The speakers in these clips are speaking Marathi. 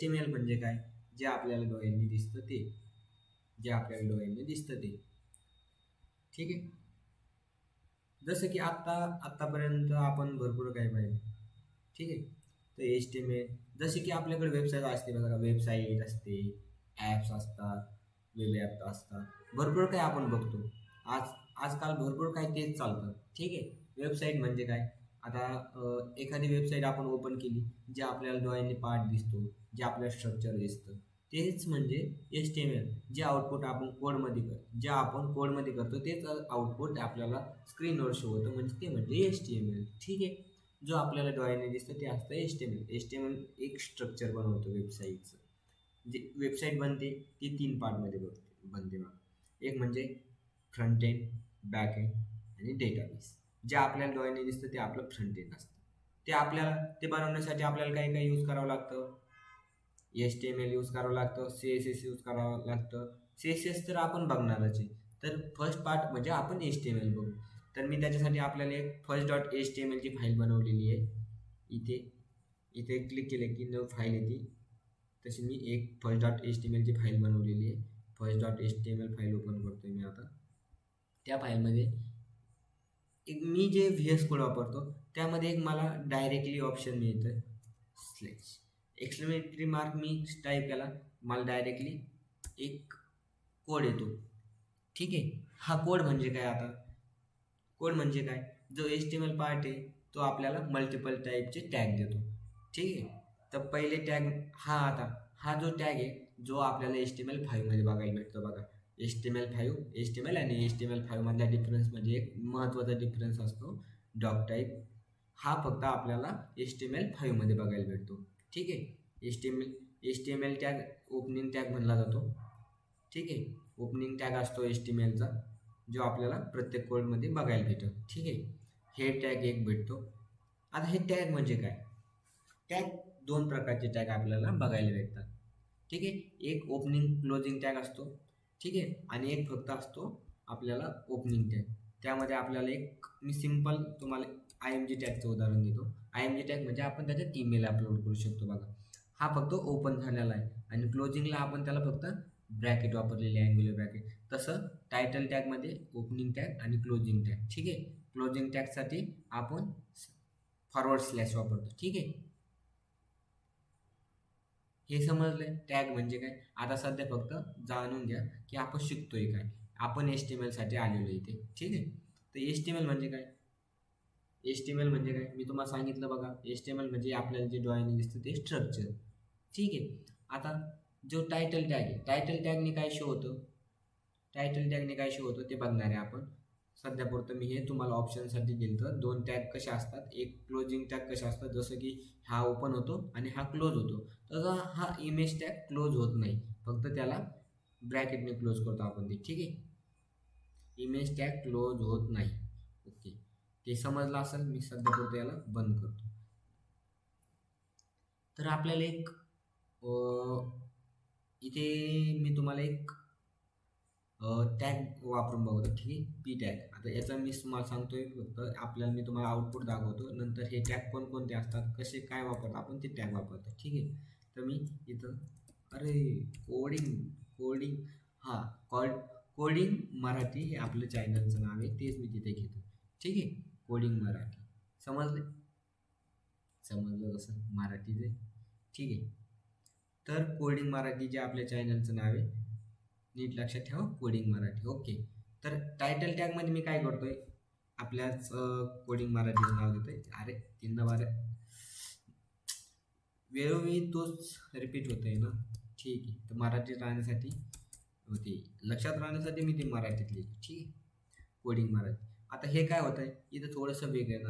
HTML म्हणजे काय? जे आपल्याला डोळ्यांनी दिसतं ते. जे आपल्याला डोळ्यांनी दिसतं ते. ठीक आहे. जसं की आत्तापर्यंत आपण भरपूर काही पाहिलं. ठीक आहे. तर HTML जसे की आपल्याकडे वेबसाईट असते बघा, वेबसाईट असते, ॲप्स असतात, वेब ॲप असतात. भरपूर काही आपण बघतो. आजकाल भरपूर काही तेच चालतं. ठीक आहे. वेबसाईट म्हणजे काय? आता एखादी वेबसाईट आपण ओपन केली, जे आपल्याला डोळ्यांनी पार्ट दिसतो, जे आपल्याला स्ट्रक्चर दिसतं, तेच म्हणजे HTML. जे आपण कोडमध्ये करतो तेच आउटपुट आपल्याला स्क्रीनवर शो होतं, म्हणजे ते म्हणजे HTML. ठीक आहे. जो आपल्याला डोळ्याने दिसतं ते असतं HTML. HTML एक स्ट्रक्चर बनवतो वेबसाईटचं. जे वेबसाईट बनते ती 3 पार्टमध्ये बनते बघा. एक म्हणजे फ्रंट एंड, बॅक एंड आणि डेटाबेस. जे आपल्याला डोळ्याने दिसतं ते आपलं फ्रंट एंड असतं. ते बनवण्यासाठी आपल्याला काही काही यूज करावं लागतं. HTML यूज करावं लागतं, CSS यूज करावं लागतं. CSS तर आपण बघणारच आहे. तर फर्स्ट पार्ट म्हणजे आपण HTML बघू. तर मी त्याच्यासाठी आपल्याला एक फर्स्ट डॉट HTML ची फाईल बनवलेली आहे. इथे इथे क्लिक केलं की नवीन फाईल येते. तशी मी एक फर्स्ट डॉट HTML ची फाईल बनवलेली आहे. First dot HTML file open करतोय मी आता. त्या फाईलमध्ये एक मी जे VS कोड वापरतो त्यामध्ये एक मला डायरेक्टली ऑप्शन मिळतं स्लॅश एक्सक्लेमेटरी मार्क. मी टाईप केला, मला डायरेक्टली एक कोड येतो. ठीक आहे. हा कोड म्हणजे काय? आता कोड म्हणजे काय? जो HTML पार्ट आहे तो आपल्याला मल्टिपल टाईपचे टॅग देतो. ठीक आहे. तर पहिले टॅग हा जो टॅग आहे जो आपल्याला HTML5 मध्ये बघायला भेटतो बघा. HTML आणि HTML5 मधला डिफरन्स म्हणजे एक महत्त्वाचा डिफरन्स असतो डॉक टाईप. हा फक्त आपल्याला HTML5 मध्ये बघायला भेटतो. ठीक आहे. HTML टॅग ओपनिंग टॅग म्हणला जातो. ठीक आहे. ओपनिंग टॅग असतो HTMLचा, जो आपल्याला प्रत्येक कोडमध्ये बघायला भेटतो. ठीक आहे. हे टॅग एक भेटतो. आता हे टॅग म्हणजे काय? टॅग 2 प्रकारचे टॅग आपल्याला बघायला भेटतात. ठीक आहे. एक ओपनिंग क्लोजिंग टॅग असतो. ठीक आहे. आणि एक फक्त असतो आपल्याला ओपनिंग टॅग. त्यामध्ये आपल्याला एक मी सिंपल तुम्हाला IMG टॅगचं उदाहरण देतो. IMG टॅग म्हणजे आपण त्याच्यात ईमेल अपलोड करू शकतो बघा. हा फक्त ओपन झालेला आहे आणि क्लोजिंगला आपण त्याला फक्त ब्रॅकेट वापरलेले आहे, अँग्युलर ब्रॅकेट. तसं टायटल टॅगमध्ये ओपनिंग टॅग आणि क्लोजिंग टॅग. ठीक आहे. क्लोजिंग टॅगसाठी आपण फॉरवर्ड स्लॅश वापरतो. ठीक आहे. हे समजलंय टॅग म्हणजे काय? आता सध्या फक्त जाणून घ्या की आपण शिकतोय काय. आपण HTML साठी आलेलो इथे. ठीक आहे. तर HTML म्हणजे काय? HTML म्हणजे काय मी तुम्हाला सांगितलं बघा. HTML म्हणजे आपल्याला जे डोळ्याने दिसतं ते स्ट्रक्चर. ठीक आहे. आता जो टायटल टॅग आहे, टायटल टॅगने काय शो होतं? टायटल टॅगने काय शो होतं ते बघणार आहे आपण. सध्यापुरतं मी हे तुम्हाला ऑप्शनसाठी दिलं. 2 टॅग कसे असतात, एक क्लोजिंग टॅग कसे असतात, जसं की हा ओपन होतो आणि हा क्लोज होतो. तसा हा इमेज टॅग क्लोज होत नाही, फक्त त्याला ब्रॅकेटने क्लोज करतो आपण ते. ठीक आहे. इमेज टॅग क्लोज होत नाही. ओके. ते समजलं असेल. मी सध्यापुरतं याला बंद करतो. तर आपल्याला एक इथे मी तुम्हाला एक टॅग वापरून बघतो. ठीक आहे. P tag. आता याचा मी तुम्हाला सांगतोय फक्त आपल्याला मी तुम्हाला आउटपुट दाखवतो. नंतर हे टॅग कोणकोणते असतात, कसे काय वापरतो आपण ते टॅग वापरतो. ठीक आहे. तर मी इथं अरे कोडिंग कोडिंग हां कॉड कोडिंग मराठी हे आपलं चॅनलचं नाव आहे, तेच मी तिथे घेतो. ठीक आहे. कोडिंग मराठी. समजलं कसं मराठीचे. ठीक आहे. तर कोडिंग मराठी जे आपल्या चॅनलचं नाव आहे, नीट लक्षात ठेवा, कोडिंग मराठी. ओके. तर टायटल टॅगमध्ये मी काय करतोय, आपल्याच कोडिंग मराठीचं नाव देतोय. अरे तीनदा बारा वेळोवेळी तोच रिपीट होतोय ना. ठीक आहे. तर मराठीत राहण्यासाठी होते, लक्षात राहण्यासाठी मी ते मराठीत लिहिलं. ठीक आहे. कोडिंग मराठी. आता हे काय होत आहे, इथं थोडंसं वेगळं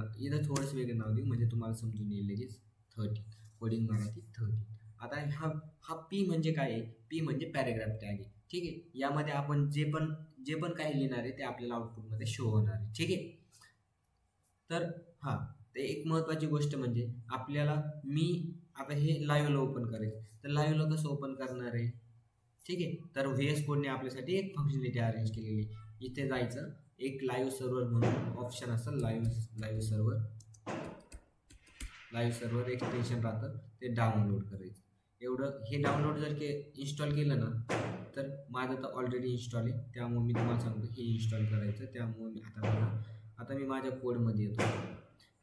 नाव देऊ म्हणजे तुम्हाला समजून येईल लगेच. 13 कोडिंग मराठी 13. आता हा पी म्हणजे काय आहे? पी म्हणजे पॅरेग्राफ टॅग आहे. ठीक आहे. यामध्ये आपण जे पण काही लिहिणार आहे ते आपल्याला आउटपुटमध्ये शो होणार आहे. ठीक आहे. तर हां, ते एक महत्त्वाची गोष्ट म्हणजे आपल्याला मी आता हे लाईव्हला ओपन करायचं. तर लाईव्हला कसं ओपन करणार आहे? ठीक आहे. तर VS कोडने आपल्यासाठी एक फंक्शनॅलिटी अरेंज केलेली आहे. इथे जायचं, एक लाईव्ह सर्व्हर म्हणून ऑप्शन असेल, लाईव्ह सर्व्हर एक्सटेन्शन राहतं, ते डाउनलोड करायचं. एवढं हे डाउनलोड जर इन्स्टॉल केलं ना, तर माझं तर ऑलरेडी इन्स्टॉल आहे, त्यामुळे मी तुम्हाला सांगतो हे इन्स्टॉल करायचं. त्यामुळे मी आता बघा, आता मी माझ्या कोडमध्ये येतो.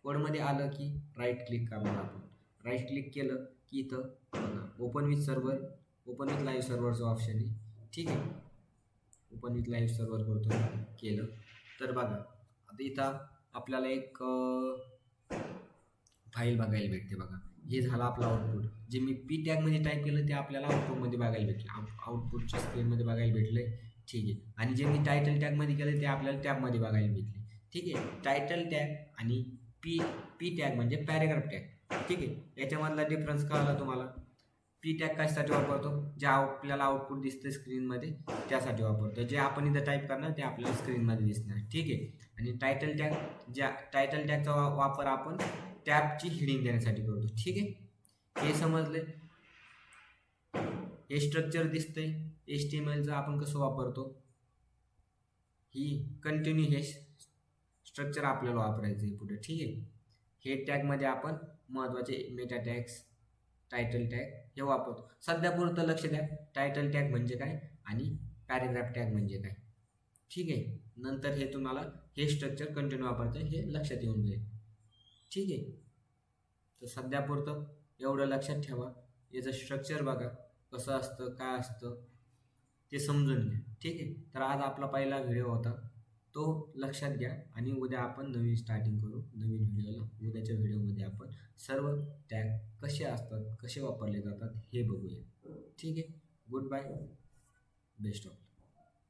कोडमध्ये आलं की राईट क्लिक करणार आपण. राईट क्लिक केलं की इथं बघा open with server, open with live सर्व्हरचं ऑप्शन आहे. ठीक आहे, ओपन विथ लाईव्ह सर्व्हर करतो, केलं तर बघा आता इथं आपल्याला एक फाईल बघायला भेटते. बघा हे झालं आपलं आउटपुट. जे मी पी टॅगमध्ये टाईप केलं ते आपल्याला आउटपुटमध्ये बघायला भेटलं, आउटपुटच्या स्क्रीनमध्ये बघायला भेटलं आहे. ठीक आहे, आणि जे मी टायटल टॅगमध्ये केलं ते आपल्याला टॅबमध्ये बघायला भेटले. ठीक आहे, टायटल टॅग आणि पी पी टॅग म्हणजे पॅरेग्राफ टॅग. ठीक आहे, याच्यामधला डिफरन्स कळाला तुम्हाला. पी टॅग कशासाठी वापरतो, जे आपल्याला आउटपुट दिसतं स्क्रीनमध्ये त्यासाठी वापरतो. जे आपण इथं टाईप करणार ते आपल्याला स्क्रीनमध्ये दिसणार. ठीक आहे, आणि टायटल टॅग, ज्या टायटल टॅगचा वापर आपण टॅबची हेडिंग देण्यासाठी करतो. ठीक आहे, हे समजले. हे स्ट्रक्चर दिसतंय HTMLचं आपण कसं वापरतो, ही कंटिन्यू हे स्ट्रक्चर आपल्याला वापरायचं आहे पुढे. ठीक आहे, हे टॅगमध्ये आपण महत्त्वाचे मेटा टॅग्स, टायटल टॅग हे वापरतो. सध्यापुरतं लक्ष द्या, टायटल टॅग म्हणजे काय आणि पॅरेग्राफ टॅग म्हणजे काय. ठीक आहे, नंतर हे तुम्हाला हे स्ट्रक्चर कंटिन्यू वापरायचं हे लक्षात येऊन जाईल. ठीक आहे, तर सध्यापुरतं एवढं लक्षात ठेवा. याचं स्ट्रक्चर बघा कसं असतं, काय असतं ते समजून घ्या. ठीक आहे, तर आज आपला पहिला व्हिडिओ होता तो लक्षात घ्या, आणि उद्या आपण नवीन स्टार्टिंग करू नवीन व्हिडिओला. उद्याच्या व्हिडिओमध्ये आपण सर्व टॅग कसे असतात, कसे वापरले जातात हे बघूया. ठीक आहे, गुड बाय, बेस्ट ऑफ.